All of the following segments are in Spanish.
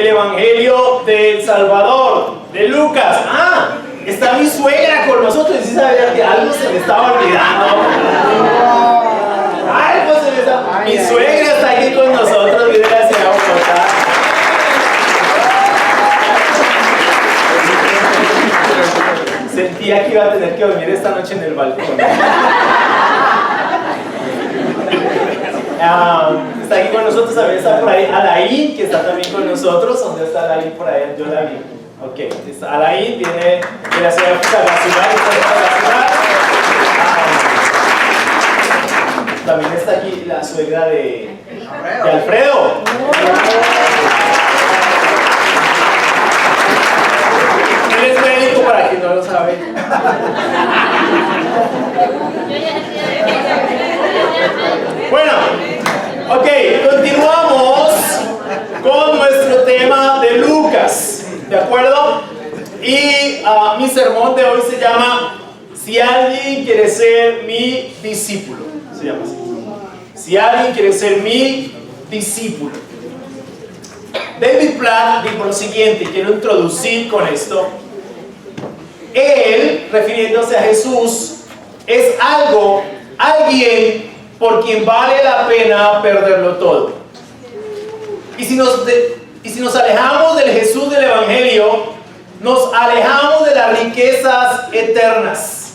El Evangelio del Salvador, de Lucas. Está mi suegra con nosotros. Y sí sabía que algo se me estaba olvidando. Algo se me estaba... Mi suegra está aquí con nosotros. Mira, se va a contar. Sentía que iba a tener que dormir esta noche en el balcón. Está aquí con nosotros, también está por ahí Alain, que está también con nosotros. ¿Dónde está Alain? Por ahí, yo la vi. Ok, Alain viene de la ciudad de Sagazumar. También está aquí la suegra de Alfredo. Él es médico, para quien no lo sabe. Bueno, ok, continuamos con nuestro tema de Lucas, ¿de acuerdo? Y mi sermón de hoy se llama Si alguien quiere ser mi discípulo. Se llama así. Si alguien quiere ser mi discípulo. David Platt dijo lo siguiente, quiero introducir con esto. Él, refiriéndose a Jesús, es alguien por quien vale la pena perderlo todo. Y si nos alejamos del Jesús del Evangelio, nos alejamos de las riquezas eternas.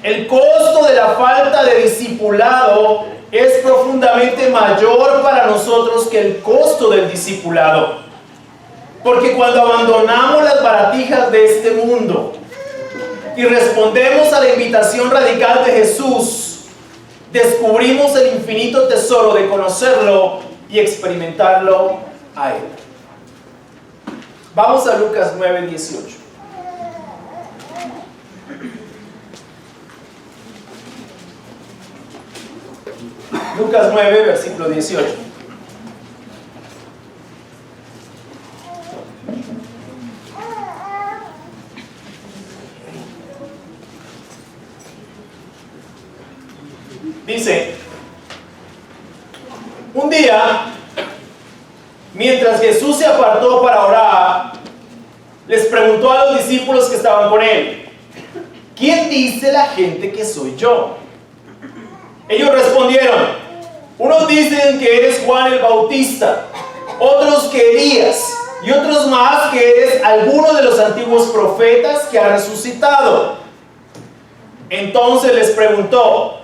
El costo de la falta de discipulado es profundamente mayor para nosotros que el costo del discipulado. Porque cuando abandonamos las baratijas de este mundo y respondemos a la invitación radical de Jesús, descubrimos el infinito tesoro de conocerlo y experimentarlo a Él. Vamos a Lucas 9:18. Lucas 9, versículo 18. Dice, un día, mientras Jesús se apartó para orar, les preguntó a los discípulos que estaban con él, ¿quién dice la gente que soy yo? Ellos respondieron, unos dicen que eres Juan el Bautista, otros que Elías, y otros más que eres alguno de los antiguos profetas que ha resucitado. Entonces les preguntó,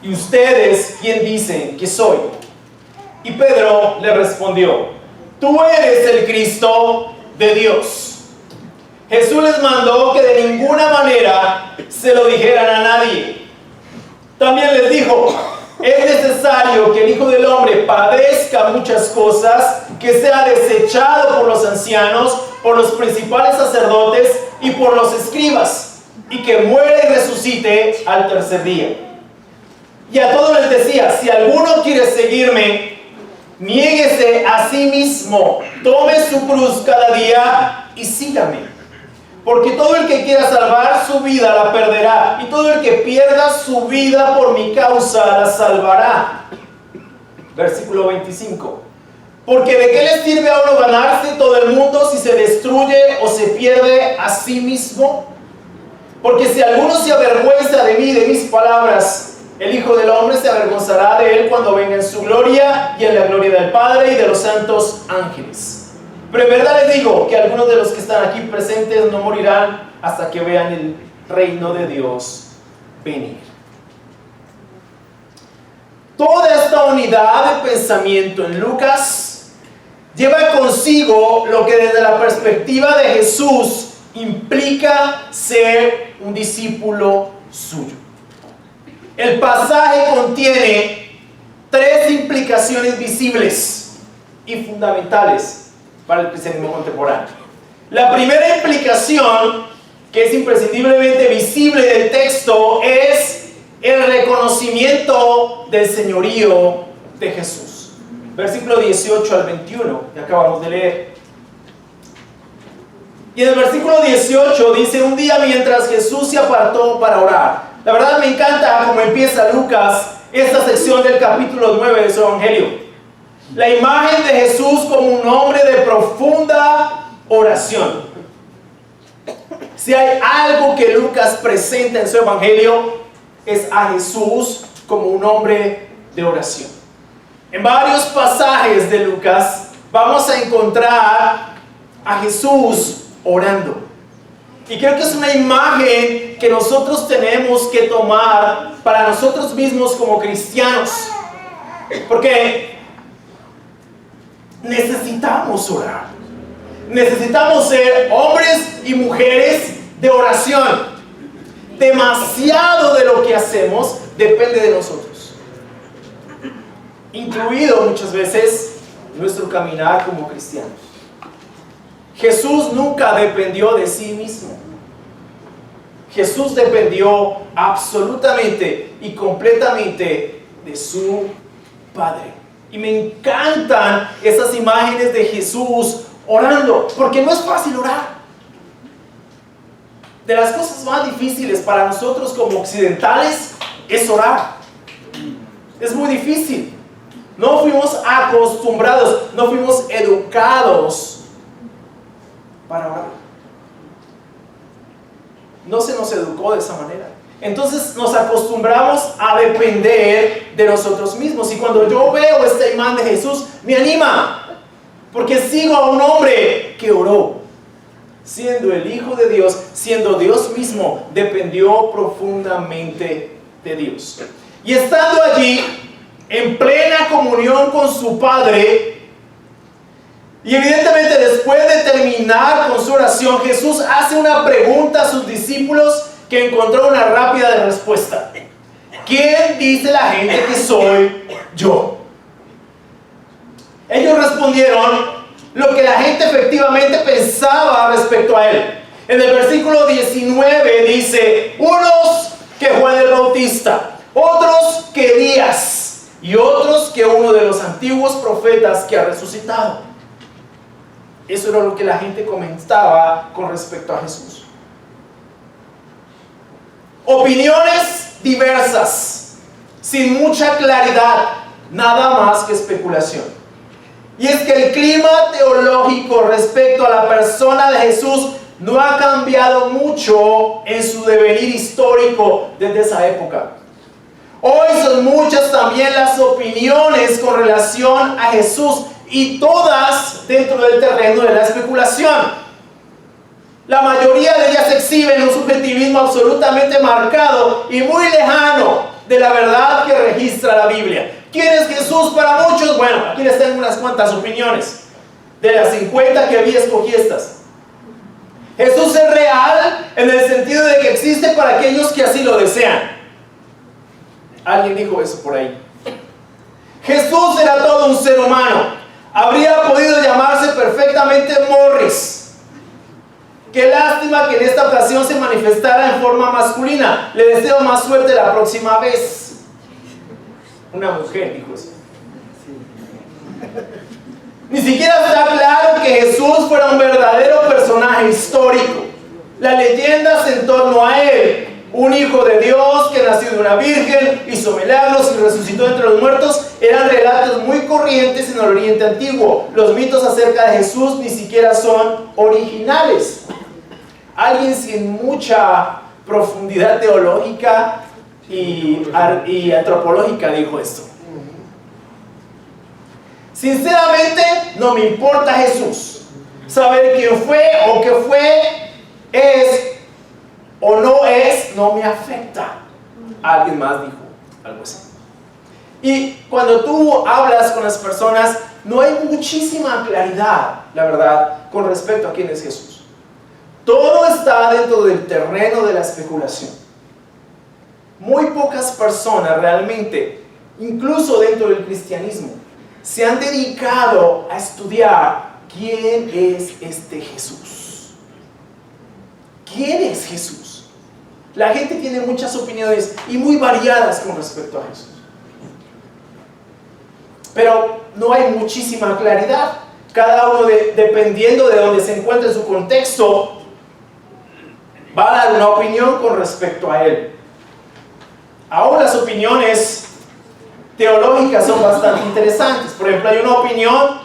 ¿y ustedes quién dicen que soy? Y Pedro le respondió, tú eres el Cristo de Dios. Jesús les mandó que de ninguna manera se lo dijeran a nadie. También les dijo, es necesario que el Hijo del Hombre padezca muchas cosas, que sea desechado por los ancianos, por los principales sacerdotes y por los escribas, y que muera y resucite al tercer día. Y a todos les decía, si alguno quiere seguirme, niéguese a sí mismo, tome su cruz cada día y sígame. Porque todo el que quiera salvar su vida la perderá, y todo el que pierda su vida por mi causa la salvará. Versículo 25. Porque ¿de qué le sirve a uno ganarse todo el mundo si se destruye o se pierde a sí mismo? Porque si alguno se avergüenza de mí, de mis palabras, el Hijo del Hombre se avergonzará de él cuando venga en su gloria y en la gloria del Padre y de los santos ángeles. Pero en verdad les digo que algunos de los que están aquí presentes no morirán hasta que vean el reino de Dios venir. Toda esta unidad de pensamiento en Lucas lleva consigo lo que desde la perspectiva de Jesús implica ser un discípulo suyo. El pasaje contiene tres implicaciones visibles y fundamentales para el cristianismo contemporáneo. La primera implicación, que es imprescindiblemente visible del texto, es el reconocimiento del señorío de Jesús. Versículo 18 al 21, que acabamos de leer. Y en el versículo 18 dice, un día mientras Jesús se apartó para orar. La verdad me encanta cómo empieza Lucas esta sección del capítulo 9 de su Evangelio. La imagen de Jesús como un hombre de profunda oración. Si hay algo que Lucas presenta en su evangelio, es a Jesús como un hombre de oración. En varios pasajes de Lucas vamos a encontrar a Jesús orando. Y creo que es una imagen que nosotros tenemos que tomar para nosotros mismos como cristianos. Porque necesitamos orar. Necesitamos ser hombres y mujeres de oración. Demasiado de lo que hacemos depende de nosotros, incluido muchas veces nuestro caminar como cristianos. Jesús nunca dependió de sí mismo. Jesús dependió absolutamente y completamente de su Padre. Y me encantan esas imágenes de Jesús orando, porque no es fácil orar. De las cosas más difíciles para nosotros como occidentales es orar. Es muy difícil. No fuimos acostumbrados, no fuimos educados para orar. No se nos educó de esa manera. Entonces nos acostumbramos a depender de nosotros mismos. Y cuando yo veo esta imagen de Jesús, me anima, porque sigo a un hombre que oró. Siendo el Hijo de Dios, siendo Dios mismo, dependió profundamente de Dios. Y estando allí, en plena comunión con su Padre, y evidentemente después de terminar con su oración, Jesús hace una pregunta a sus discípulos que encontró una rápida respuesta. ¿Quién dice la gente que soy yo? Ellos respondieron lo que la gente efectivamente pensaba respecto a él. En el versículo 19 dice: unos que Juan el Bautista, otros que Elías, y otros que uno de los antiguos profetas que ha resucitado. Eso era lo que la gente comentaba con respecto a Jesús. Opiniones diversas, sin mucha claridad, nada más que especulación. Y es que el clima teológico respecto a la persona de Jesús no ha cambiado mucho en su devenir histórico desde esa época. Hoy son muchas también las opiniones con relación a Jesús, y todas dentro del terreno de la especulación. La mayoría de ellas exhiben un subjetivismo absolutamente marcado y muy lejano de la verdad que registra la Biblia. ¿Quién es Jesús para muchos? Bueno, aquí les tengo unas cuantas opiniones. De las 50 que había, escogí estas. Jesús es real en el sentido de que existe para aquellos que así lo desean. Alguien dijo eso por ahí. Jesús era todo un ser humano. Habría podido llamarse perfectamente Morris. Qué lástima que en esta ocasión se manifestara en forma masculina. Le deseo más suerte la próxima vez. Una mujer dijo eso. Ni siquiera está claro que Jesús fuera un verdadero personaje histórico. Las leyendas en torno a él, un hijo de Dios que nació de una virgen, hizo milagros y resucitó entre los muertos, eran relatos muy corrientes en el Oriente Antiguo. Los mitos acerca de Jesús ni siquiera son originales. Alguien sin mucha profundidad teológica y antropológica dijo esto. Sinceramente, no me importa Jesús. Saber quién fue o qué fue, es o no es, no me afecta. Alguien más dijo algo así. Y cuando tú hablas con las personas, no hay muchísima claridad, la verdad, con respecto a quién es Jesús. Todo está dentro del terreno de la especulación. Muy pocas personas realmente, incluso dentro del cristianismo, se han dedicado a estudiar quién es este Jesús. ¿Quién es Jesús? La gente tiene muchas opiniones y muy variadas con respecto a Jesús. Pero no hay muchísima claridad. Cada uno, dependiendo de donde se encuentre en su contexto, va a dar una opinión con respecto a él. Aún las opiniones teológicas son bastante interesantes. Por ejemplo, hay una opinión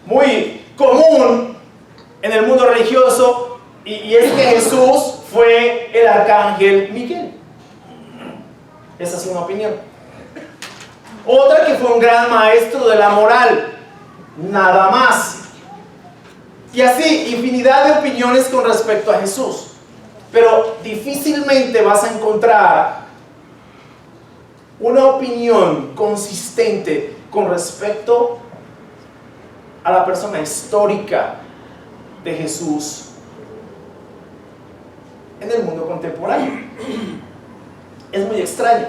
muy común en el mundo religioso y es que Jesús fue el arcángel Miguel. Esa es una opinión. Otra, que fue un gran maestro de la moral, nada más. Y así, infinidad de opiniones con respecto a Jesús. Pero difícilmente vas a encontrar una opinión consistente con respecto a la persona histórica de Jesús en el mundo contemporáneo. Es muy extraño.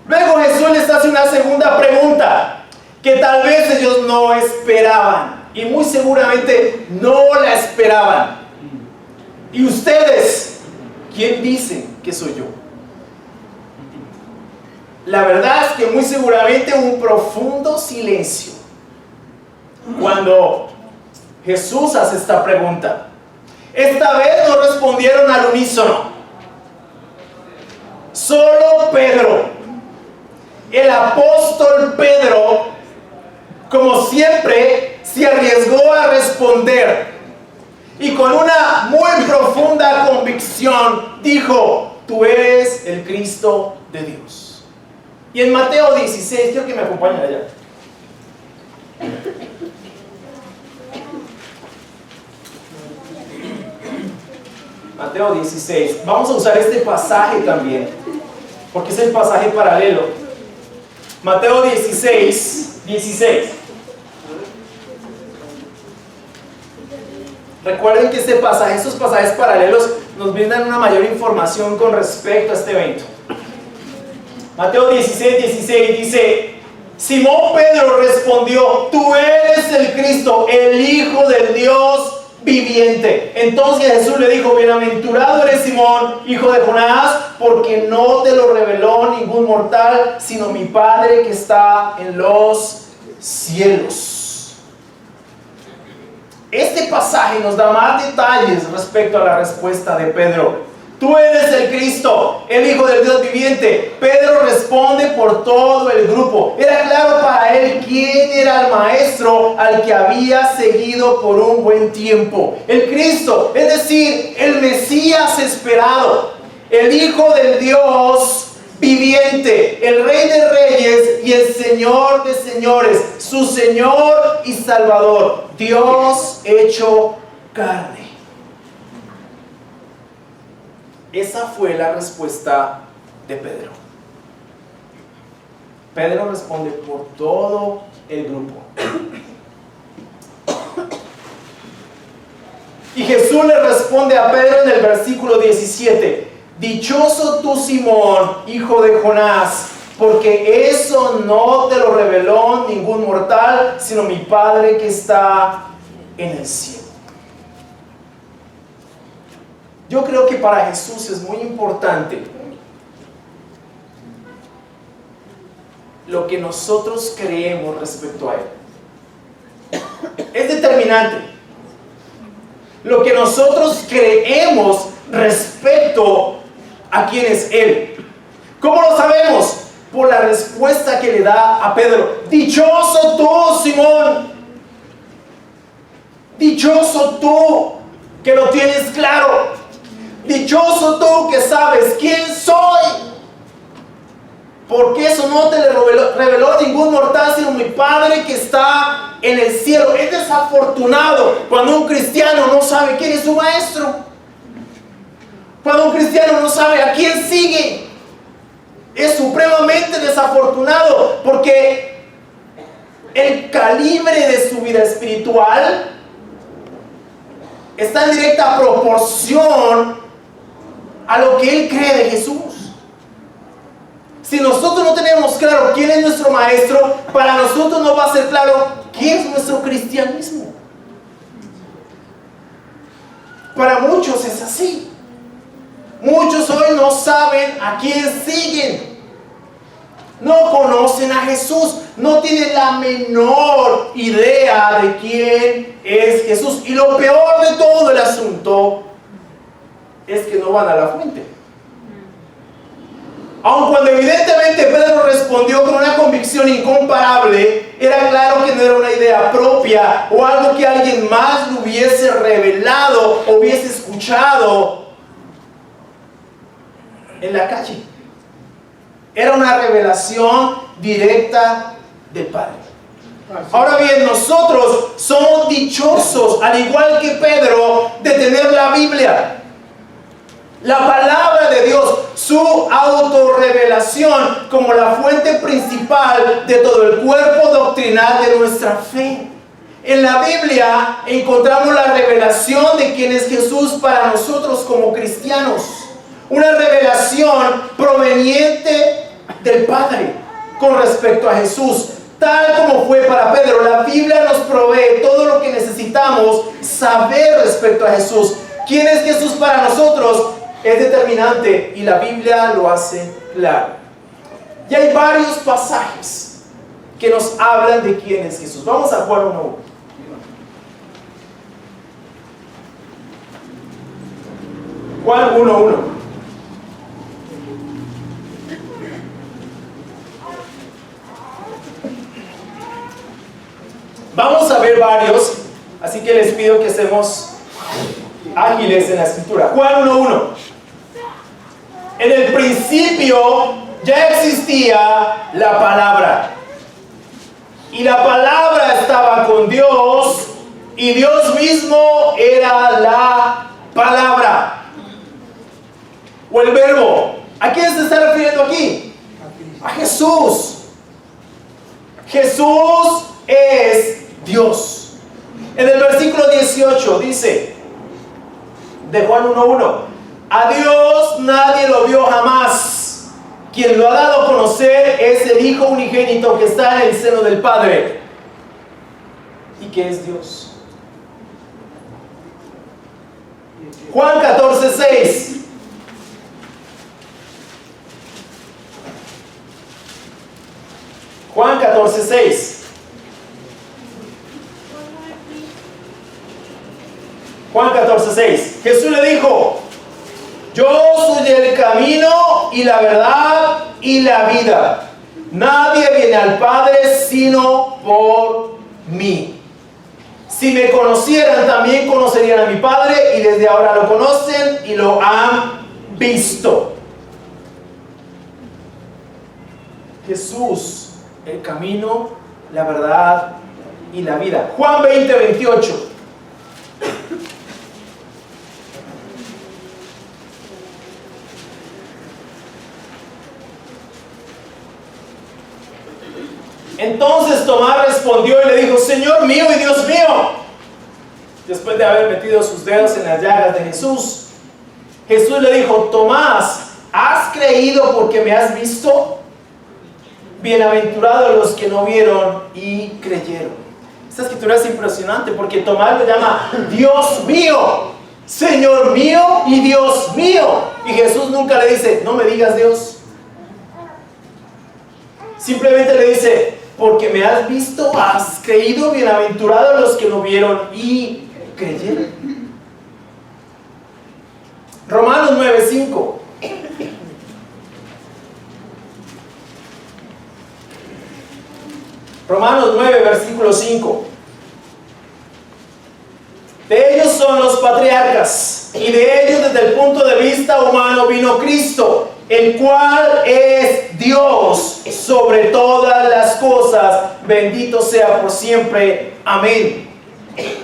Luego Jesús les hace una segunda pregunta que tal vez ellos no esperaban, y muy seguramente no la esperaban. ¿Y ustedes quién dicen que soy yo? La verdad es que muy seguramente un profundo silencio cuando Jesús hace esta pregunta. Esta vez no respondieron al unísono. Solo Pedro, el apóstol Pedro, como siempre, se arriesgó a responder y con una muy profunda convicción dijo: tú eres el Cristo de Dios. Y en Mateo 16, quiero que me acompañen allá. Mateo 16. Vamos a usar este pasaje también, porque es el pasaje paralelo. Mateo 16. Recuerden que este pasaje, estos pasajes paralelos nos brindan una mayor información con respecto a este evento. Mateo 16 dice: Simón Pedro respondió: tú eres el Cristo, el Hijo del Dios viviente. Entonces Jesús le dijo: bienaventurado eres Simón, hijo de Jonás, porque no te lo reveló ningún mortal, sino mi Padre que está en los cielos. Este pasaje nos da más detalles respecto a la respuesta de Pedro. Tú eres el Cristo, el Hijo del Dios viviente. Pedro responde por todo el grupo. Era claro para él quién era el maestro al que había seguido por un buen tiempo. El Cristo, es decir, el Mesías esperado, el Hijo del Dios viviente, el Rey de Reyes y el Señor de Señores, su Señor y Salvador, Dios hecho carne. Esa fue la respuesta de Pedro. Pedro responde por todo el grupo. Y Jesús le responde a Pedro en el versículo 17: dichoso tú, Simón, hijo de Jonás, porque eso no te lo reveló ningún mortal, sino mi Padre que está en el cielo. Yo creo que para Jesús es muy importante lo que nosotros creemos respecto a Él. Es determinante lo que nosotros creemos respecto a quién es Él. ¿Cómo lo sabemos? Por la respuesta que le da a Pedro: dichoso tú, Simón, dichoso tú que lo tienes claro, dichoso tú que sabes quién soy, porque eso no te reveló ningún mortal, sino mi Padre que está en el cielo. Es desafortunado cuando un cristiano no sabe quién es su maestro, cuando un cristiano no sabe a quién sigue. Es supremamente desafortunado, porque el calibre de su vida espiritual está en directa proporción a lo que él cree de Jesús. Si nosotros no tenemos claro quién es nuestro maestro, para nosotros no va a ser claro qué es nuestro cristianismo. Para muchos es así. Muchos hoy no saben a quién siguen. No conocen a Jesús. No tienen la menor idea de quién es Jesús. Y lo peor de todo el asunto es que no van a la fuente. Aun cuando evidentemente Pedro respondió con una convicción incomparable, era claro que no era una idea propia o algo que alguien más le hubiese revelado o hubiese escuchado en la calle. Era una revelación directa del Padre. Ahora bien, nosotros somos dichosos, al igual que Pedro, de tener la Biblia. La palabra de Dios, su autorrevelación como la fuente principal de todo el cuerpo doctrinal de nuestra fe. En la Biblia encontramos la revelación de quién es Jesús para nosotros como cristianos. Una revelación proveniente del Padre con respecto a Jesús. Tal como fue para Pedro, la Biblia nos provee todo lo que necesitamos saber respecto a Jesús. ¿Quién es Jesús para nosotros? Es determinante y la Biblia lo hace claro. Y hay varios pasajes que nos hablan de quién es Jesús. Vamos a Juan 1:1. Juan 1:1. Vamos a ver varios, así que les pido que estemos ágiles en la escritura. Juan 1:1. En el principio ya existía la palabra, y la palabra estaba con Dios, y Dios mismo era la palabra, o el verbo. ¿A quién se está refiriendo aquí? A Jesús. Jesús es Dios. En el versículo 18 dice de Juan 1:1: a Dios nadie lo vio jamás. Quien lo ha dado a conocer es el Hijo unigénito que está en el seno del Padre y que es Dios. Juan 14:6. Juan 14:6. Juan 14:6. Jesús le dijo: yo soy el camino y la verdad y la vida. Nadie viene al Padre sino por mí. Si me conocieran, también conocerían a mi Padre, y desde ahora lo conocen y lo han visto. Jesús, el camino, la verdad y la vida. Juan 20:28. Entonces Tomás respondió y le dijo: Señor mío y Dios mío. Después de haber metido sus dedos en las llagas de Jesús, Jesús le dijo: Tomás, ¿has creído porque me has visto? Bienaventurados los que no vieron y creyeron. Esta escritura es impresionante porque Tomás lo llama Dios mío, Señor mío y Dios mío. Y Jesús nunca le dice: no me digas Dios. Simplemente le dice: porque me has visto, has creído. Bienaventurados los que no vieron y creyeron. Romanos 9:5. Romanos 9, versículo 5. De ellos son los patriarcas, y de ellos desde el punto de vista humano vino Cristo, el cual es Dios sobre todas las cosas, bendito sea por siempre, amén.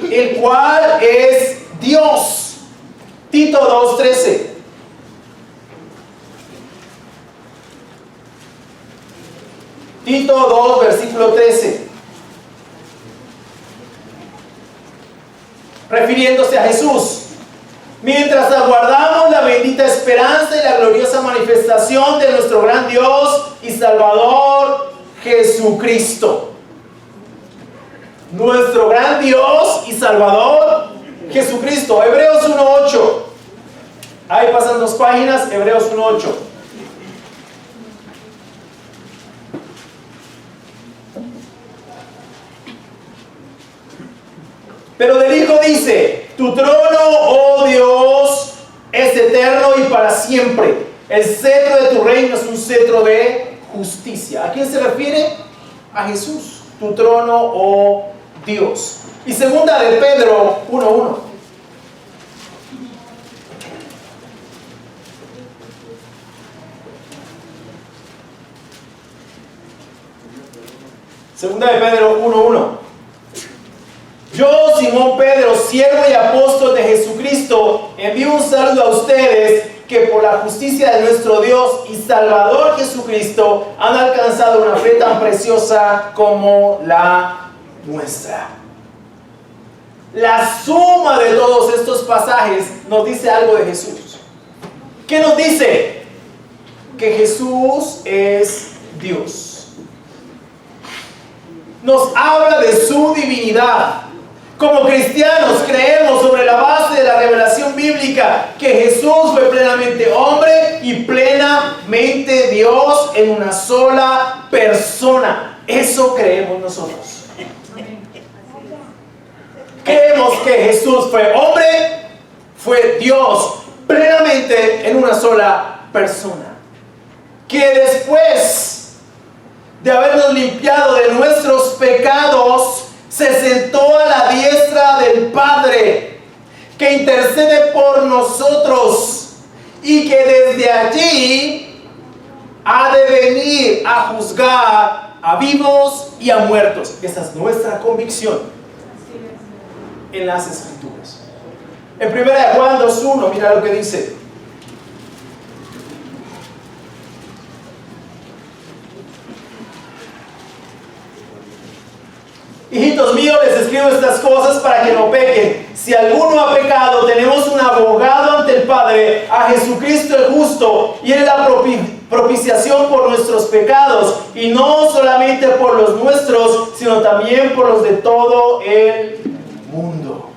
El cual es Dios. Tito 2:13. Tito 2, versículo 13. Refiriéndose a Jesús: mientras aguardamos la bendita esperanza y la gloriosa manifestación de nuestro gran Dios y Salvador Jesucristo. Nuestro gran Dios y Salvador Jesucristo. Hebreos 1:8. Ahí pasan 2 páginas. Hebreos 1:8. Pero del Hijo dice: tu trono, oh Dios, es eterno y para siempre. El cetro de tu reino es un cetro de justicia. ¿A quién se refiere? A Jesús, tu trono, oh Dios. Y segunda de Pedro 1:1. Segunda de Pedro 1:1. Yo, Simón Pedro, siervo y apóstol de Jesucristo, envío un saludo a ustedes que por la justicia de nuestro Dios y Salvador Jesucristo han alcanzado una fe tan preciosa como la nuestra. La suma de todos estos pasajes nos dice algo de Jesús. ¿Qué nos dice? Que Jesús es Dios. Nos habla de su divinidad. Como cristianos creemos sobre la base de la revelación bíblica que Jesús fue plenamente hombre y plenamente Dios en una sola persona. Eso creemos nosotros. Creemos que Jesús fue hombre, fue Dios plenamente en una sola persona. Que después de habernos limpiado de nuestros pecados, se sentó a la diestra del Padre, que intercede por nosotros y que desde allí ha de venir a juzgar a vivos y a muertos. Esa es nuestra convicción en las Escrituras. En 1 Juan 2:1, mira lo que dice. Hijitos míos, les escribo estas cosas para que no pequen. Si alguno ha pecado, tenemos un abogado ante el Padre, a Jesucristo el justo, y Él es la propiciación por nuestros pecados, y no solamente por los nuestros, sino también por los de todo el mundo.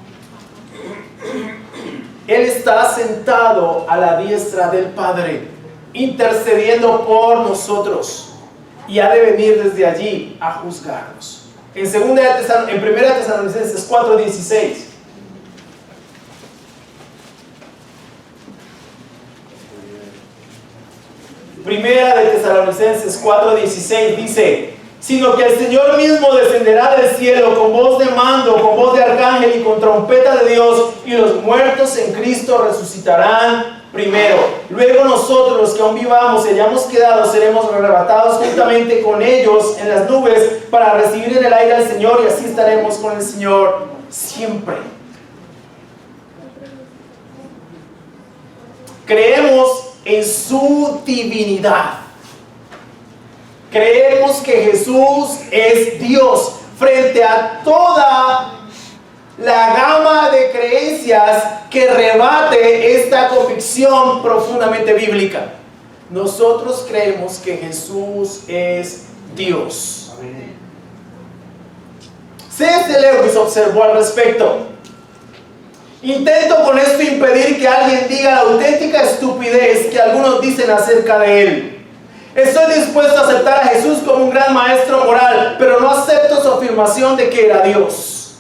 Él está sentado a la diestra del Padre, intercediendo por nosotros, y ha de venir desde allí a juzgarnos. En 1 Tesalonicenses 4:16. Primera de Tesalonicenses 4:16 dice: sino que el Señor mismo descenderá del cielo con voz de mando, con voz de arcángel y con trompeta de Dios, y los muertos en Cristo resucitarán primero. Luego nosotros, los que aún vivamos y hayamos quedado, seremos arrebatados juntamente con ellos en las nubes para recibir en el aire al Señor, y así estaremos con el Señor siempre. Creemos en su divinidad. Creemos que Jesús es Dios frente a toda la gama de creencias que rebate esta convicción profundamente bíblica. Nosotros creemos que Jesús es Dios. C.S. Lewis observó al respecto: intento con esto impedir que alguien diga la auténtica estupidez que algunos dicen acerca de Él. Estoy dispuesto a aceptar a Jesús como un gran maestro moral, pero no acepto su afirmación de que era Dios.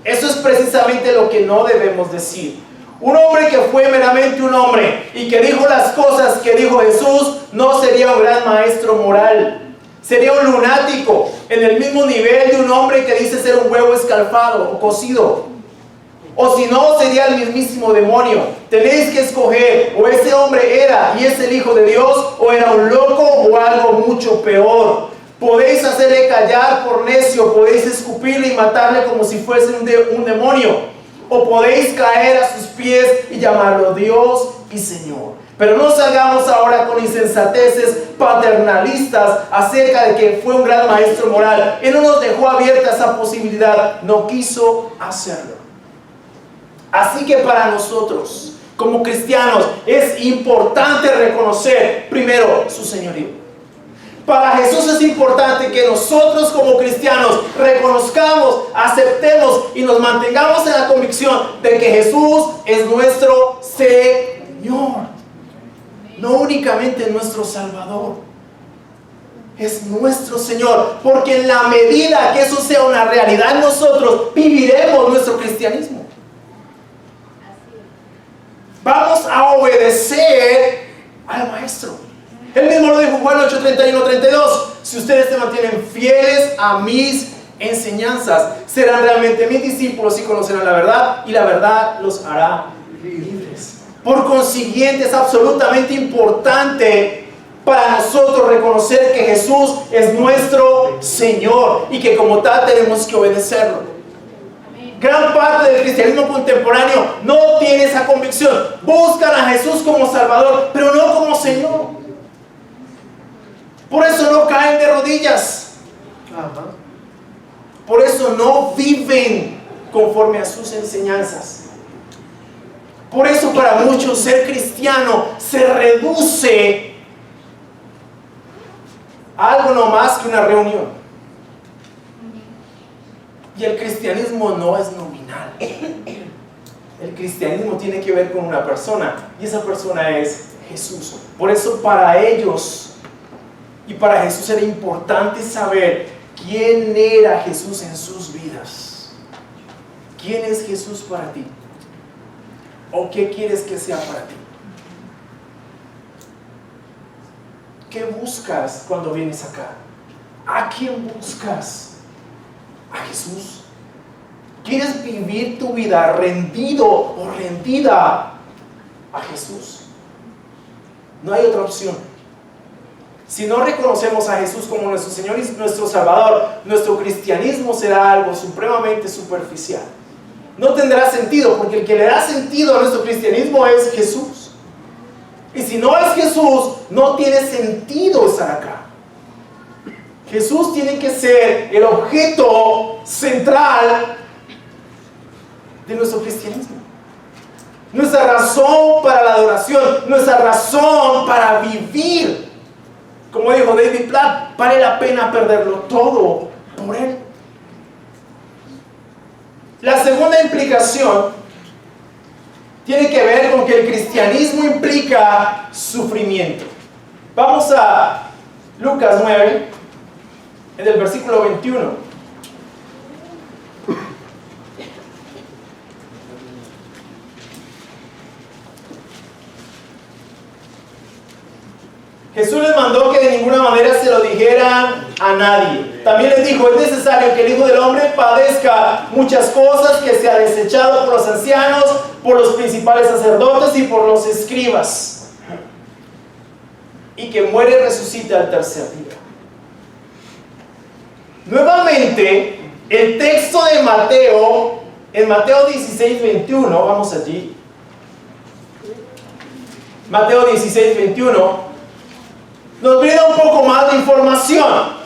Eso es precisamente lo que no debemos decir. Un hombre que fue meramente un hombre y que dijo las cosas que dijo Jesús no sería un gran maestro moral. Sería un lunático en el mismo nivel de un hombre que dice ser un huevo escalfado o cocido. O si no, sería el mismísimo demonio. Tenéis que escoger: o ese hombre era y es el Hijo de Dios, o era un loco o algo mucho peor. Podéis hacerle callar por necio, podéis escupirle y matarle como si fuese un demonio, o podéis caer a sus pies y llamarlo Dios y Señor. Pero no salgamos ahora con insensateces paternalistas acerca de que fue un gran maestro moral. Él no nos dejó abierta esa posibilidad, no quiso hacerlo. Así que para nosotros, como cristianos, es importante reconocer primero su señorío. Para Jesús es importante que nosotros como cristianos reconozcamos, aceptemos y nos mantengamos en la convicción de que Jesús es nuestro Señor. No únicamente nuestro Salvador, es nuestro Señor. Porque en la medida que eso sea una realidad en nosotros, viviremos nuestro cristianismo. Vamos a obedecer al Maestro. Él mismo lo dijo en Juan 8, 31, 32. Si ustedes se mantienen fieles a mis enseñanzas, serán realmente mis discípulos y conocerán la verdad, y la verdad los hará libres. Por consiguiente, es absolutamente importante para nosotros reconocer que Jesús es nuestro Señor y que como tal tenemos que obedecerlo. Gran parte del cristianismo contemporáneo no tiene esa convicción. Buscan a Jesús como Salvador, pero no como Señor. Por eso no caen de rodillas. Por eso no viven conforme a sus enseñanzas. Por eso para muchos ser cristiano se reduce a algo no más que una reunión. Y el cristianismo no es nominal. El cristianismo tiene que ver con una persona, y esa persona es Jesús. Por eso para ellos y para Jesús era importante saber quién era Jesús en sus vidas. ¿Quién es Jesús para ti? ¿O qué quieres que sea para ti? ¿Qué buscas cuando vienes acá? ¿A quién buscas? ¿A Jesús? ¿Quieres vivir tu vida rendido o rendida a Jesús? No hay otra opción. Si no reconocemos a Jesús como nuestro Señor y nuestro Salvador, nuestro cristianismo será algo supremamente superficial. No tendrá sentido, porque el que le da sentido a nuestro cristianismo es Jesús. Y si no es Jesús, no tiene sentido estar acá. Jesús tiene que ser el objeto central de nuestro cristianismo. Nuestra razón para la adoración, nuestra razón para vivir. Como dijo David Platt, vale la pena perderlo todo por Él. La segunda implicación tiene que ver con que el cristianismo implica sufrimiento. Vamos a Lucas 9, en el versículo 21. Jesús les mandó que de ninguna manera se lo dijeran a nadie. También les dijo, es necesario que el Hijo del Hombre padezca muchas cosas, que sea desechado por los ancianos, por los principales sacerdotes y por los escribas, y que muere y resucite al tercer día. Nuevamente, el texto de Mateo, en Mateo 16, 21, vamos allí. Mateo 16, 21. Nos brinda un poco más de información.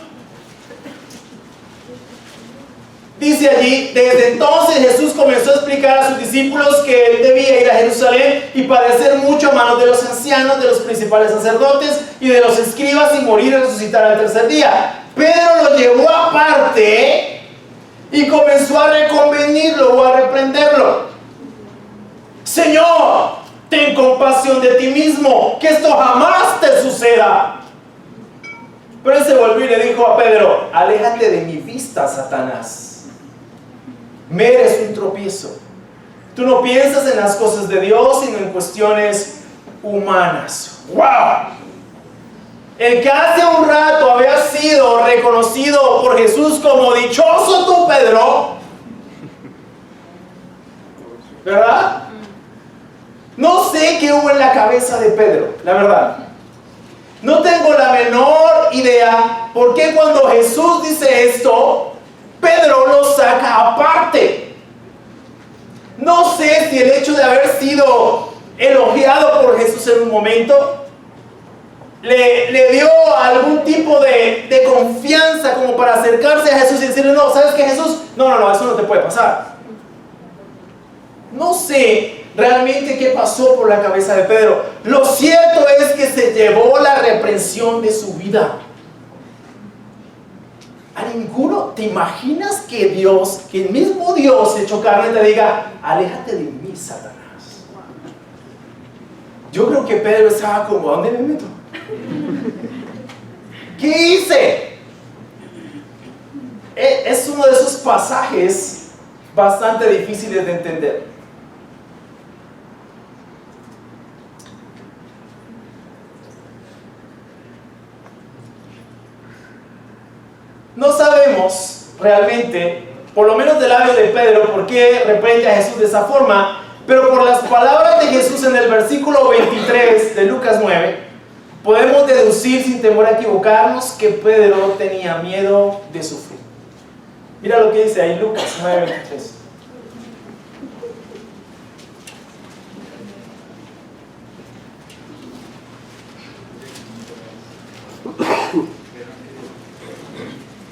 Dice allí, desde entonces Jesús comenzó a explicar a sus discípulos que Él debía ir a Jerusalén y padecer mucho a manos de los ancianos, de los principales sacerdotes y de los escribas, y morir y resucitar al tercer día. Pedro lo llevó aparte y comenzó a reconvenirlo o a reprenderlo. Señor, ten compasión de ti mismo, que esto jamás te suceda. Pero él se volvió y le dijo a Pedro, aléjate de mi vista, Satanás. Me eres un tropiezo. Tú no piensas en las cosas de Dios, sino en cuestiones humanas. ¡Wow! El que hace un rato había sido reconocido por Jesús como dichoso tú, Pedro, ¿verdad? No sé qué hubo en la cabeza de Pedro, la verdad. No tengo la menor idea por qué cuando Jesús dice esto, Pedro lo saca aparte. No sé si el hecho de haber sido elogiado por Jesús en un momento le dio algún tipo de confianza como para acercarse a Jesús y decirle, no, ¿sabes qué, Jesús? No, eso no te puede pasar. No sé realmente qué pasó por la cabeza de Pedro. Lo cierto es que se llevó la reprensión de su vida. A ninguno, ¿te imaginas que Dios, que el mismo Dios hecho carne te diga, aléjate de mí, Satanás? Yo creo que Pedro estaba como, ¿a dónde me meto? ¿Qué hice? Es uno de esos pasajes bastante difíciles de entender. No sabemos realmente, por lo menos del labio de Pedro, por qué reprende a Jesús de esa forma, pero por las palabras de Jesús en el versículo 23 de Lucas 9, podemos deducir sin temor a equivocarnos que Pedro tenía miedo de sufrir. Mira lo que dice ahí Lucas 9:23.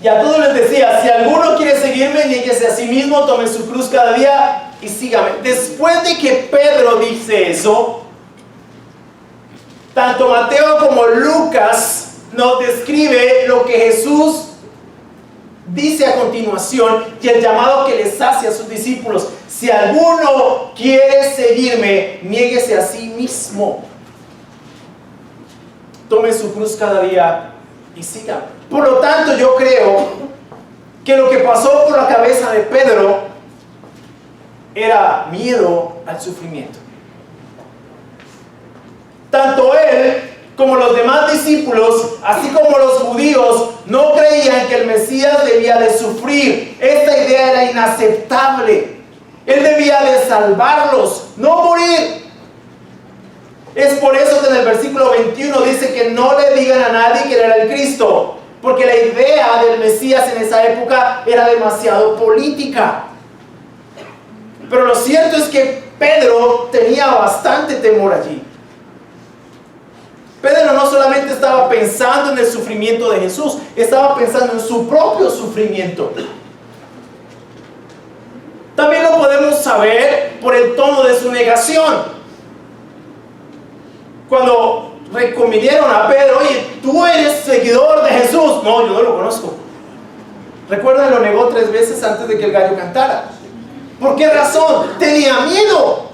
Y a todos les decía, si alguno quiere seguirme, niéguese a sí mismo, tome su cruz cada día y sígame. Después de que Pedro dice eso, tanto Mateo como Lucas nos describe lo que Jesús dice a continuación y el llamado que les hace a sus discípulos. Si alguno quiere seguirme, niéguese a sí mismo, tome su cruz cada día y sígame. Por lo tanto, yo creo que lo que pasó por la cabeza de Pedro era miedo al sufrimiento. Tanto él como los demás discípulos, así como los judíos, no creían que el Mesías debía de sufrir. Esta idea era inaceptable. Él debía de salvarlos, no morir. Es por eso que en el versículo 21 dice que no le digan a nadie que él era el Cristo, porque la idea del Mesías en esa época era demasiado política. Pero lo cierto es que Pedro tenía bastante temor allí. Pedro no solamente estaba pensando en el sufrimiento de Jesús, estaba pensando en su propio sufrimiento. También lo podemos saber por el tono de su negación. Cuando reconvinieron a Pedro, oye, tú eres seguidor de Jesús. No, yo no lo conozco. Recuerda, lo negó 3 veces antes de que el gallo cantara. ¿Por qué razón? Tenía miedo.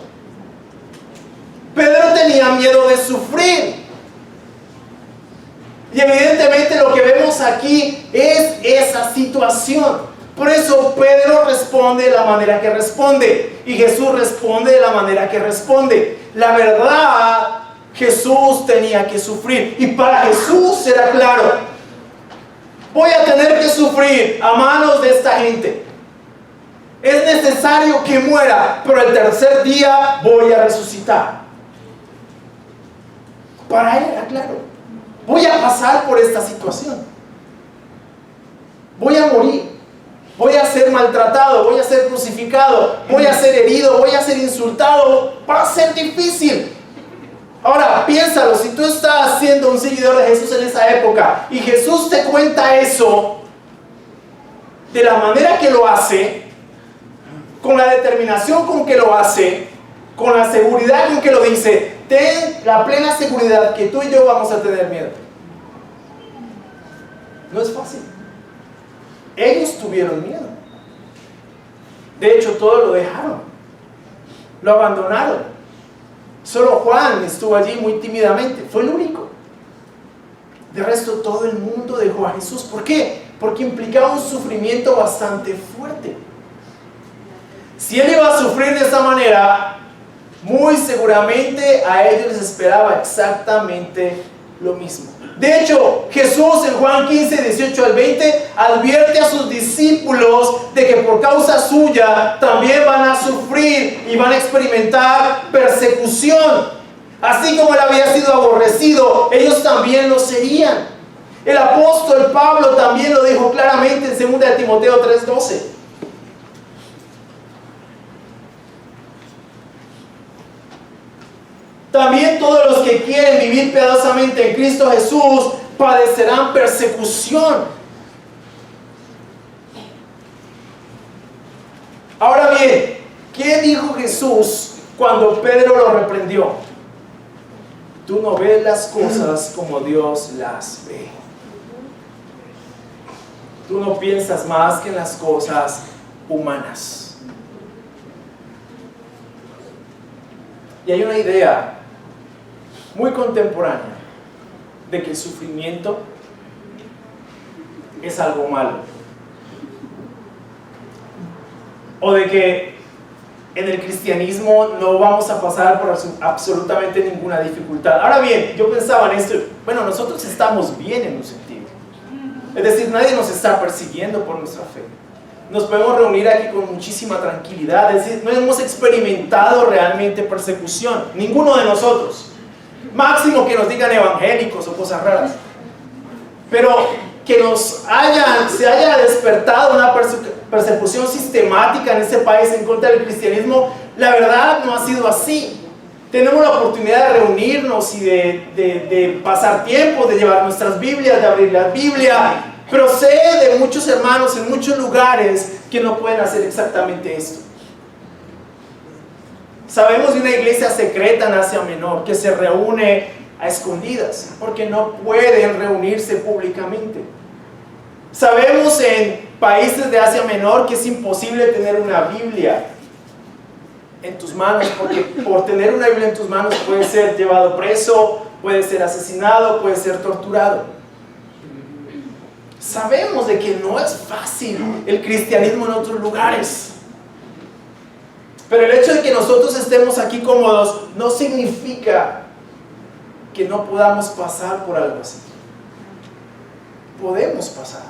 Pedro tenía miedo de sufrir. Y evidentemente lo que vemos aquí es esa situación. Por eso Pedro responde de la manera que responde. Y Jesús responde de la manera que responde. La verdad, Jesús tenía que sufrir. Y para Jesús era claro: voy a tener que sufrir a manos de esta gente. Es necesario que muera, pero el tercer día voy a resucitar. Para él era claro: voy a pasar por esta situación. Voy a morir. Voy a ser maltratado. Voy a ser crucificado. Voy a ser herido. Voy a ser insultado. Va a ser difícil. Ahora, piénsalo. Si tú estás siendo un seguidor de Jesús en esa época y Jesús te cuenta eso de la manera que lo hace, con la determinación con que lo hace, con la seguridad con que lo dice, ten la plena seguridad que tú y yo vamos a tener miedo. No es fácil. Ellos tuvieron miedo. De hecho, todos lo dejaron. Lo abandonaron. Solo Juan estuvo allí muy tímidamente. Fue el único. De resto, todo el mundo dejó a Jesús. ¿Por qué? Porque implicaba un sufrimiento bastante fuerte. Si él iba a sufrir de esa manera, muy seguramente a ellos les esperaba exactamente lo mismo. De hecho, Jesús en Juan 15, 18 al 20 advierte a sus discípulos de que por causa suya también van a sufrir y van a experimentar persecución. Así como él había sido aborrecido, ellos también lo serían. El apóstol Pablo también lo dijo claramente en 2 de Timoteo 3:12. También todos los que quieren vivir piadosamente en Cristo Jesús padecerán persecución. Ahora bien, ¿qué dijo Jesús cuando Pedro lo reprendió? Tú no ves las cosas como Dios las ve. Tú no piensas más que en las cosas humanas. Y hay una idea muy contemporánea de que el sufrimiento es algo malo, o de que en el cristianismo no vamos a pasar por absolutamente ninguna dificultad. Ahora bien, yo pensaba en esto: bueno, nosotros estamos bien en un sentido. Es decir, nadie nos está persiguiendo por nuestra fe. Nos podemos reunir aquí con muchísima tranquilidad. Es decir, no hemos experimentado realmente persecución, ninguno de nosotros. Máximo que nos digan evangélicos o cosas raras. Pero que se haya despertado una persecución sistemática en este país en contra del cristianismo, la verdad no ha sido así. Tenemos la oportunidad de reunirnos y de pasar tiempo, de llevar nuestras Biblias, de abrir la Biblia, pero sé de muchos hermanos en muchos lugares que no pueden hacer exactamente esto. Sabemos de una iglesia secreta en Asia Menor que se reúne a escondidas porque no pueden reunirse públicamente. Sabemos en países de Asia Menor que es imposible tener una Biblia en tus manos, porque por tener una Biblia en tus manos puedes ser llevado preso, puedes ser asesinado, puedes ser torturado. Sabemos de que no es fácil el cristianismo en otros lugares. Pero el hecho de que nosotros estemos aquí cómodos no significa que no podamos pasar por algo así. Podemos pasar.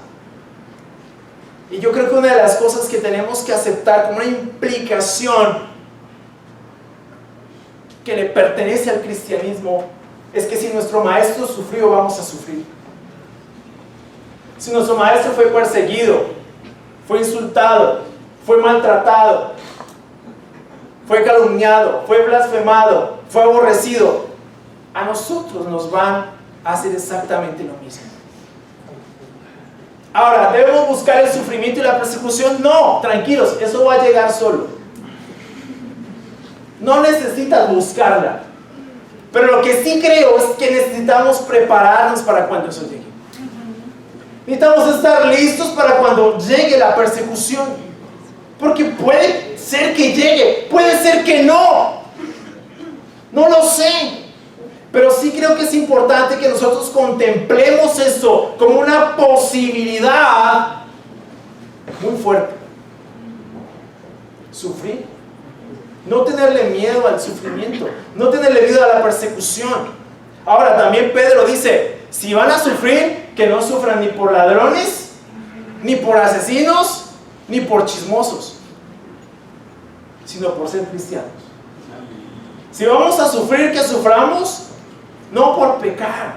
Y yo creo que una de las cosas que tenemos que aceptar como una implicación que le pertenece al cristianismo es que si nuestro maestro sufrió, vamos a sufrir. Si nuestro maestro fue perseguido, fue insultado, fue maltratado, fue calumniado, fue blasfemado, fue aborrecido, a nosotros nos van a hacer exactamente lo mismo. Ahora, ¿debemos buscar el sufrimiento y la persecución? No, tranquilos, eso va a llegar solo. No necesitas buscarla. Pero lo que sí creo es que necesitamos prepararnos para cuando eso llegue. Necesitamos estar listos para cuando llegue la persecución. Porque puede ser que llegue, puede ser que no. No lo sé. Pero sí creo que es importante que nosotros contemplemos esto como una posibilidad muy fuerte. Sufrir. No tenerle miedo al sufrimiento, no tenerle miedo a la persecución. Ahora también Pedro dice, si van a sufrir, que no sufran ni por ladrones, ni por asesinos, ni por chismosos, sino por ser cristianos. Si vamos a sufrir, que suframos no por pecar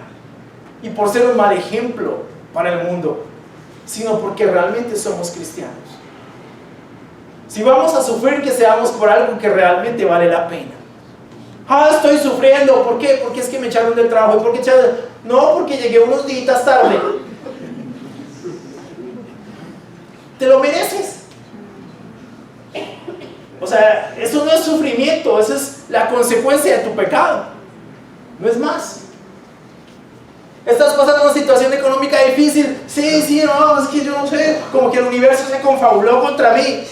y por ser un mal ejemplo para el mundo, sino porque realmente somos cristianos. Si vamos a sufrir, que seamos por algo que realmente vale la pena. Estoy sufriendo, ¿por qué? Porque es que me echaron del trabajo. ¿Y por qué echaron? No, porque llegué unos días tarde. Te lo mereces. O sea, eso no es sufrimiento, eso es la consecuencia de tu pecado. No es más. ¿Estás pasando una situación económica difícil? Sí, no, es que yo no sé, como que el universo se confabuló contra mí.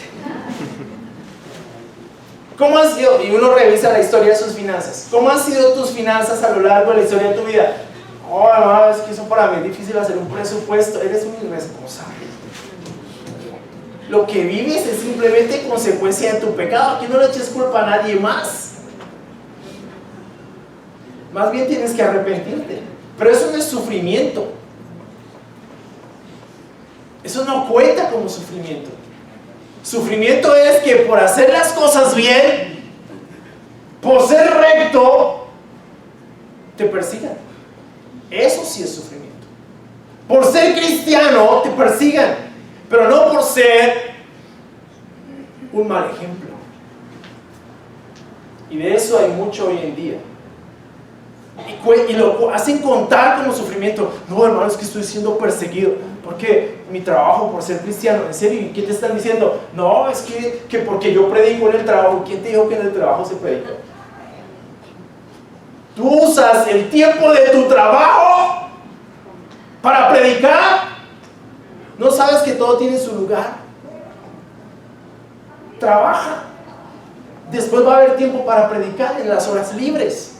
¿Cómo han sido? Y uno revisa la historia de sus finanzas. ¿Cómo han sido tus finanzas a lo largo de la historia de tu vida? No, es que eso para mí es difícil hacer un presupuesto. Eres un irresponsable. Lo que vives es simplemente consecuencia de tu pecado. Aquí no le eches culpa a nadie más. Más bien tienes que arrepentirte. Pero eso no es sufrimiento. Eso no cuenta como sufrimiento. Sufrimiento es que por hacer las cosas bien, por ser recto, te persigan. Eso sí es sufrimiento. Por ser cristiano, te persigan, pero no por ser un mal ejemplo. Y de eso hay mucho hoy en día. Y lo hacen contar como sufrimiento. No, hermano, es que estoy siendo perseguido. ¿Por qué? Mi trabajo, por ser cristiano. ¿En serio? ¿Y qué te están diciendo? No, es que porque yo predico en el trabajo. ¿Quién te dijo que en el trabajo se predica? ¿Tú usas el tiempo de tu trabajo para predicar? ¿No sabes que todo tiene su lugar? Trabaja. Después va a haber tiempo para predicar en las horas libres.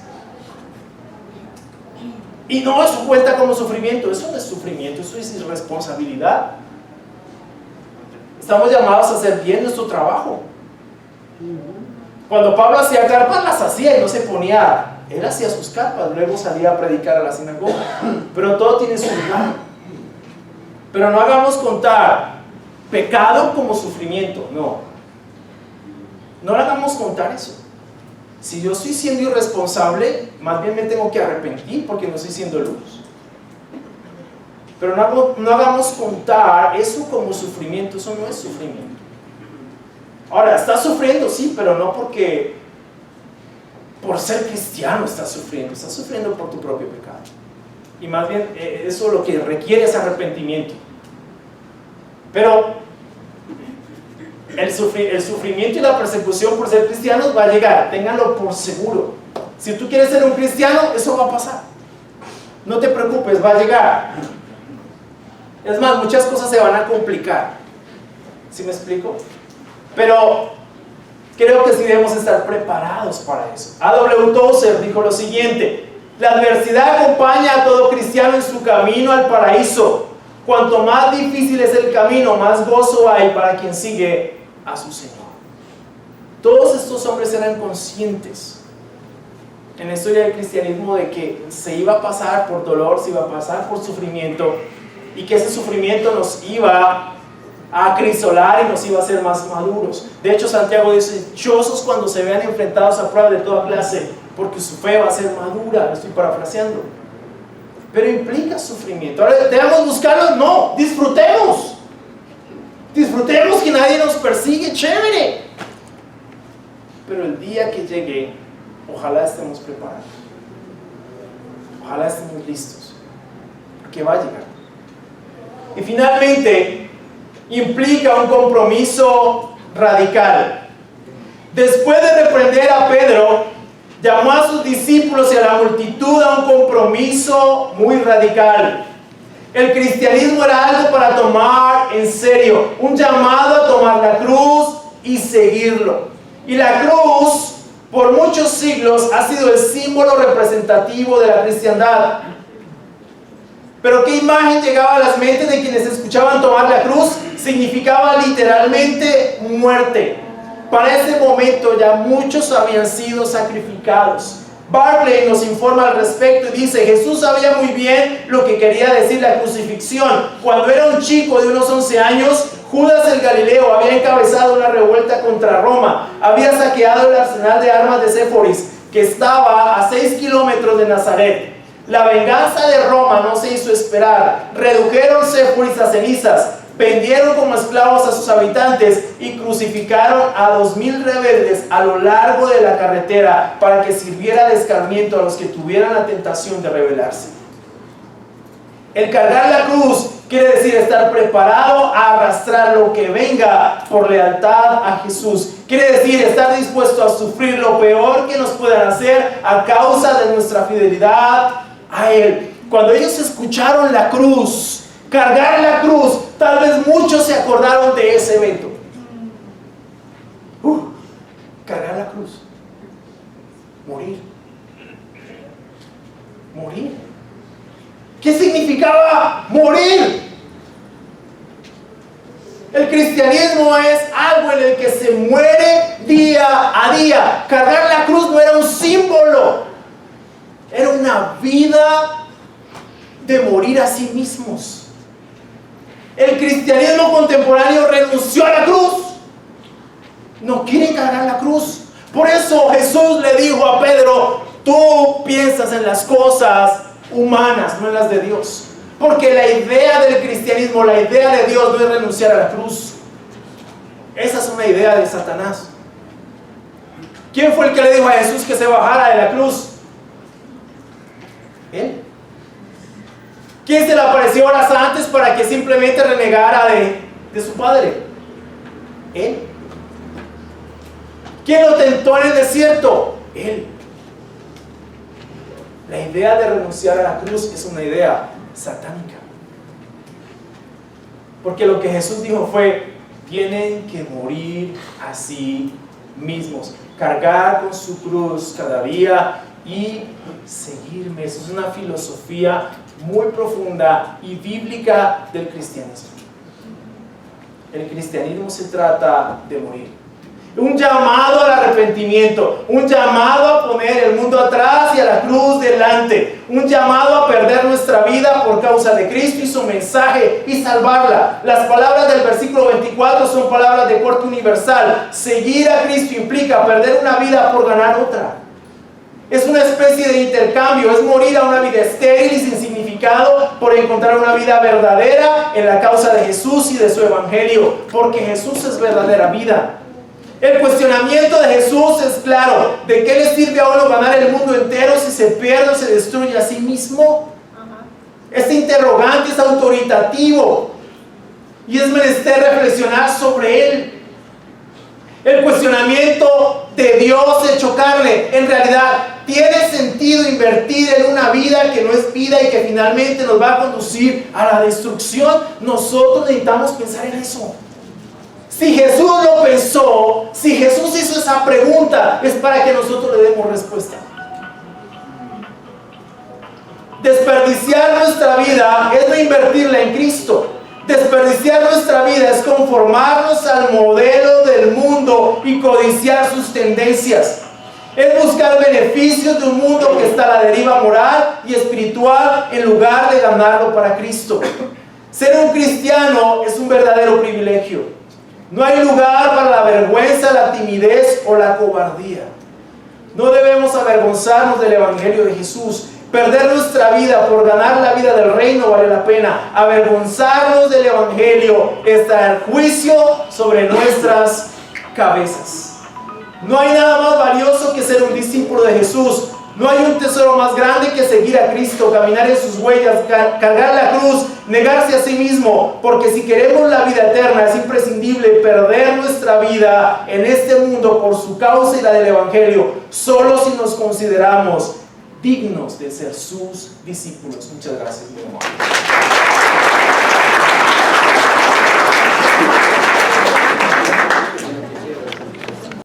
Y no, eso cuenta como sufrimiento. Eso no es sufrimiento, eso es irresponsabilidad. Estamos llamados a hacer bien nuestro trabajo. Cuando Pablo hacía carpas, las hacía y no se ponía. Él hacía sus carpas, luego salía a predicar a la sinagoga. Pero todo tiene su lugar. Pero no hagamos contar pecado como sufrimiento, no. No le hagamos contar eso. Si yo estoy siendo irresponsable, más bien me tengo que arrepentir porque no estoy siendo luz. Pero no hagamos contar eso como sufrimiento, eso no es sufrimiento. Ahora, estás sufriendo, sí, pero no porque por ser cristiano estás sufriendo por tu propio pecado. Y más bien eso lo que requiere es arrepentimiento. Pero el sufrimiento y la persecución por ser cristianos va a llegar, ténganlo por seguro. Si tú quieres ser un cristiano, eso va a pasar. No te preocupes, va a llegar. Es más, muchas cosas se van a complicar. ¿Sí me explico? Pero creo que sí debemos estar preparados para eso. A.W. Tozer dijo lo siguiente: la adversidad acompaña a todo cristiano en su camino al paraíso. Cuanto más difícil es el camino, más gozo hay para quien sigue a su Señor. Todos estos hombres eran conscientes en la historia del cristianismo de que se iba a pasar por dolor, se iba a pasar por sufrimiento, y que ese sufrimiento nos iba a acrisolar y nos iba a hacer más maduros. De hecho, Santiago dice: dichosos cuando se vean enfrentados a pruebas de toda clase, porque su fe va a ser madura. Lo estoy parafraseando. Pero implica sufrimiento. Ahora, ¿debemos buscarlo? No, disfrutemos. Disfrutemos que nadie nos persigue, chévere. Pero el día que llegue, ojalá estemos preparados. Ojalá estemos listos, porque va a llegar. Y finalmente, implica un compromiso radical. Después de reprender a Pedro, llamó a sus discípulos y a la multitud a un compromiso muy radical. El cristianismo era algo para tomar en serio, un llamado a tomar la cruz y seguirlo. Y la cruz, por muchos siglos, ha sido el símbolo representativo de la cristiandad. Pero ¿qué imagen llegaba a las mentes de quienes escuchaban tomar la cruz? Significaba literalmente muerte. Para ese momento ya muchos habían sido sacrificados. Barclay nos informa al respecto y dice: Jesús sabía muy bien lo que quería decir la crucifixión. Cuando era un chico de unos 11 años, Judas el Galileo había encabezado una revuelta contra Roma. Había saqueado el arsenal de armas de Séforis, que estaba a 6 kilómetros de Nazaret. La venganza de Roma no se hizo esperar. Redujeron Séforis a cenizas, vendieron como esclavos a sus habitantes y crucificaron a 2000 rebeldes a lo largo de la carretera para que sirviera de escarmiento a los que tuvieran la tentación de rebelarse. El cargar la cruz quiere decir estar preparado a arrastrar lo que venga por lealtad a Jesús. Quiere decir estar dispuesto a sufrir lo peor que nos puedan hacer a causa de nuestra fidelidad a Él. Cuando ellos escucharon la cruz, cargar la cruz, tal vez muchos se acordaron de ese evento. Cargar la cruz. Morir. Morir. ¿Qué significaba morir? El cristianismo es algo en el que se muere día a día. Cargar la cruz no era un símbolo, era una vida de morir a sí mismos. El cristianismo contemporáneo renunció a la cruz. No quiere cargar la cruz. Por eso Jesús le dijo a Pedro: tú piensas en las cosas humanas, no en las de Dios. Porque la idea del cristianismo, la idea de Dios no es renunciar a la cruz. Esa es una idea de Satanás. ¿Quién fue el que le dijo a Jesús que se bajara de la cruz? Él. ¿Quién se le apareció horas antes para que simplemente renegara de su padre? Él. ¿Quién lo tentó en el desierto? Él. La idea de renunciar a la cruz es una idea satánica. Porque lo que Jesús dijo fue: tienen que morir a sí mismos, cargar con su cruz cada día y seguirme. Eso es una filosofía muy profunda y bíblica del cristianismo. El cristianismo se trata de morir. Un llamado al arrepentimiento, un llamado a poner el mundo atrás y a la cruz delante, un llamado a perder nuestra vida por causa de Cristo y su mensaje y salvarla. Las palabras del versículo 24 son palabras de corte universal. Seguir a Cristo implica perder una vida por ganar otra. Es una especie de intercambio, es morir a una vida estéril y sin significado por encontrar una vida verdadera en la causa de Jesús y de su evangelio, porque Jesús es verdadera vida. El cuestionamiento de Jesús es claro: ¿de qué le sirve a uno ganar el mundo entero si se pierde o se destruye a sí mismo? Este interrogante es autoritativo y es menester reflexionar sobre él. El cuestionamiento de Dios hecho carne, en realidad, ¿tiene sentido invertir en una vida que no es vida y que finalmente nos va a conducir a la destrucción? Nosotros necesitamos pensar en eso. Si Jesús lo pensó, si Jesús hizo esa pregunta, es para que nosotros le demos respuesta. Desperdiciar nuestra vida es no invertirla en Cristo. Desperdiciar nuestra vida es conformarnos al modelo del mundo y codiciar sus tendencias. Es buscar beneficios de un mundo que está a la deriva moral y espiritual en lugar de ganarlo para Cristo. Ser un cristiano es un verdadero privilegio. No hay lugar para la vergüenza, la timidez o la cobardía. No debemos avergonzarnos del evangelio de Jesús. Perder nuestra vida por ganar la vida del reino vale la pena. Avergonzarnos del evangelio es traer juicio sobre nuestras cabezas. No hay nada más valioso que ser un discípulo de Jesús. No hay un tesoro más grande que seguir a Cristo, caminar en sus huellas, cargar la cruz, negarse a sí mismo. Porque si queremos la vida eterna, es imprescindible perder nuestra vida en este mundo por su causa y la del evangelio, solo si nos consideramos dignos de ser sus discípulos. Muchas gracias, mi amor.